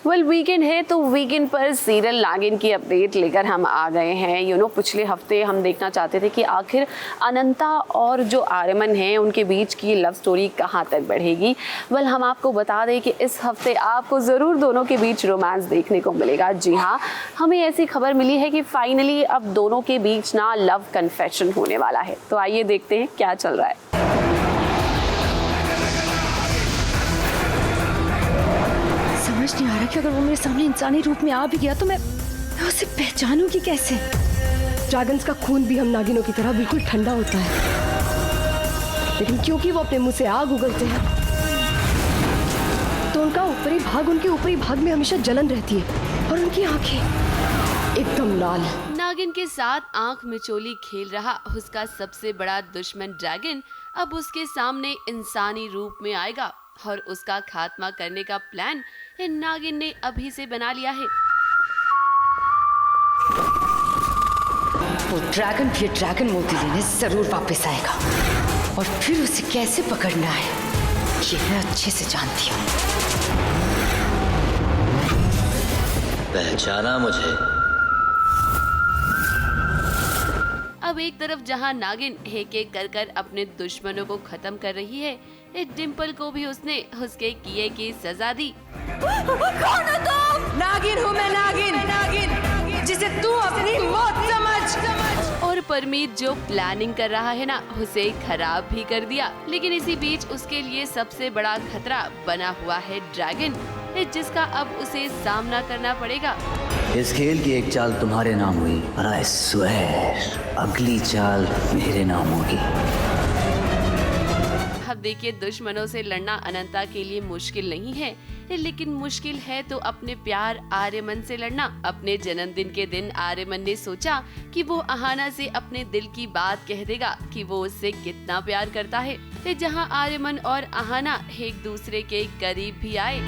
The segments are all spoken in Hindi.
वीकेंड है तो वीकेंड पर सीरियल नागिन की अपडेट लेकर हम आ गए हैं। पिछले हफ्ते हम देखना चाहते थे कि आखिर अनंता और जो आर्यमन हैं उनके बीच की लव स्टोरी कहाँ तक बढ़ेगी। हम आपको बता दें कि इस हफ्ते आपको ज़रूर दोनों के बीच रोमांस देखने को मिलेगा। जी हाँ, हमें ऐसी खबर मिली है कि फाइनली अब दोनों के बीच ना लव कन्फेशन होने वाला है। तो आइए देखते हैं क्या चल रहा है। समझ नहीं आ रहा कि अगर वो मेरे सामने इंसानी रूप में आ भी गया तो मैं उसे पहचानूंगी कैसे। ड्रैगन्स का खून भी हम नागिनों की तरह बिल्कुल ठंडा होता है, लेकिन क्योंकि वो अपने मुंह से आग उगलते हैं तो उनका उनके ऊपरी भाग में हमेशा जलन रहती है और उनकी आंखें एकदम लाल। नागिन के साथ आंख मिचोली खेल रहा उसका सबसे बड़ा दुश्मन ड्रैगन अब उसके सामने इंसानी रूप में आएगा और उसका खात्मा करने का प्लान नागिन ने अभी से बना लिया है। वो ड्रैगन भी ड्रैगन मोती लेने जरूर वापस आएगा और फिर उसे कैसे पकड़ना है ये मैं अच्छे से जानती हूँ। पहचाना मुझे? अब एक तरफ जहां नागिन एक एक कर कर अपने दुश्मनों को खत्म कर रही है, डिम्पल को भी उसने उसके किए की सजा दी। कौन हो तुम? नागिन हूँ मैं, नागिन जिसे तू अपनी मौत समझ। और परमीत जो प्लानिंग कर रहा है ना उसे खराब भी कर दिया। लेकिन इसी बीच उसके लिए सबसे बड़ा खतरा बना हुआ है ड्रैगन, जिसका अब उसे सामना करना पड़ेगा। इस खेल की एक चाल तुम्हारे नाम हुई और आई स्वेयर अगली चाल मेरे नाम होगी। अब देखिए, दुश्मनों से लड़ना अनंता के लिए मुश्किल नहीं है, लेकिन मुश्किल है तो अपने प्यार आर्यमन से लड़ना। अपने जन्मदिन के दिन आर्यमन ने सोचा कि वो अहाना से अपने दिल की बात कह देगा कि वो उससे कितना प्यार करता है, जहां आर्यमन और अहाना एक दूसरे के करीब भी आए।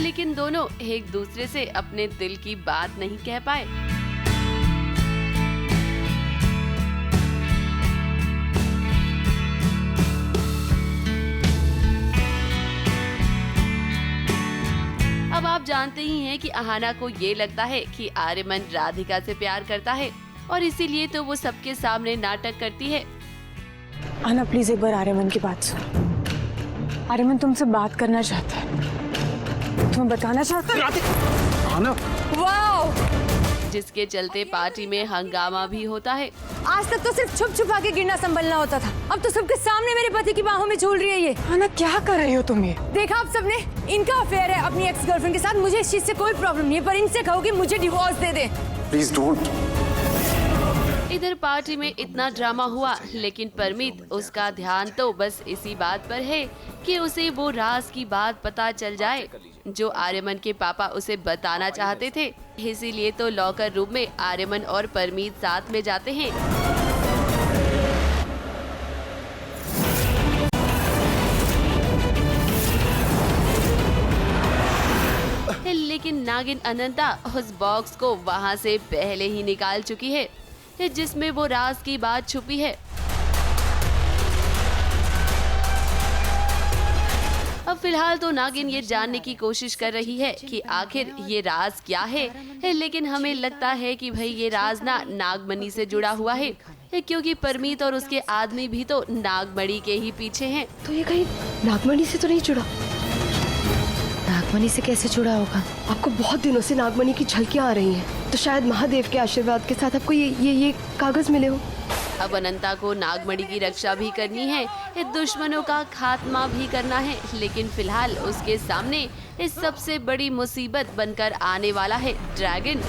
लेकिन दोनों एक दूसरे से अपने दिल की बात नहीं कह पाए। अब आप जानते ही हैं कि अहाना को ये लगता है कि आर्यमन राधिका से प्यार करता है और इसीलिए तो वो सबके सामने नाटक करती है। आना प्लीज एक बार आर्यमन की बात सुनो। आर्यमन तुमसे बात करना चाहता है, तुम्हें बताना चाहता है। आना। वाओ! जिसके चलते पार्टी में हंगामा भी होता है। आज तक तो सिर्फ छुप छुपा के गिरना संभलना होता था, अब तो सबके सामने मेरे पति की बाहों में झूल रही है ये। आना क्या कर रही हो तुम? ये देखा आप सबने, इनका अफेयर है अपनी एक्स गर्लफ्रेंड के साथ। मुझे इस चीज से कोई प्रॉब्लम नहीं है, पर इनसे कहो कि मुझे divorce they they. Please don't. इधर पार्टी में इतना ड्रामा हुआ, लेकिन परमीत उसका ध्यान तो बस इसी बात पर है कि उसे वो राज की बात पता चल जाए जो आर्यमन के पापा उसे बताना चाहते थे। इसीलिए तो लॉकर रूम में आर्यमन और परमीत साथ में जाते हैं। लेकिन नागिन अनंता उस बॉक्स को वहां से पहले ही निकाल चुकी है जिसमें वो राज की बात छुपी है। अब फिलहाल तो नागिन ये जानने की कोशिश कर रही है कि आखिर ये राज क्या है, लेकिन हमें लगता है कि भाई ये राज ना नागमणि से जुड़ा हुआ है, क्योंकि परमीत और उसके आदमी भी तो नागमणि के ही पीछे हैं। तो ये कहीं नागमणि से तो नहीं जुड़ा? नागमणि से कैसे जुड़ा होगा? आपको बहुत दिनों से नागमणि की झलकियां आ रही हैं, तो शायद महादेव के आशीर्वाद के साथ आपको ये कागज मिले हो। अब अनंता को नागमणि की रक्षा भी करनी है, दुश्मनों का खात्मा भी करना है, लेकिन फिलहाल उसके सामने इस सबसे बड़ी मुसीबत बनकर आने वाला है ड्रैगन।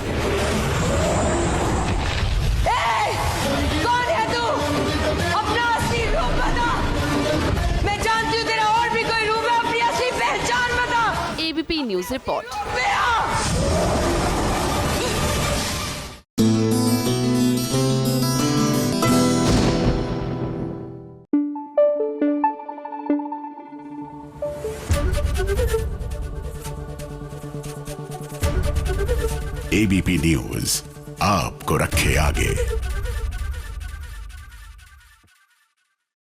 कौन है तू? अपना असली रूप बता। मैं जानती हूँ तेरा और भी कोई रूप है, अपनी असली पहचान बता। ABP news report. ABP news आपको रखे आगे।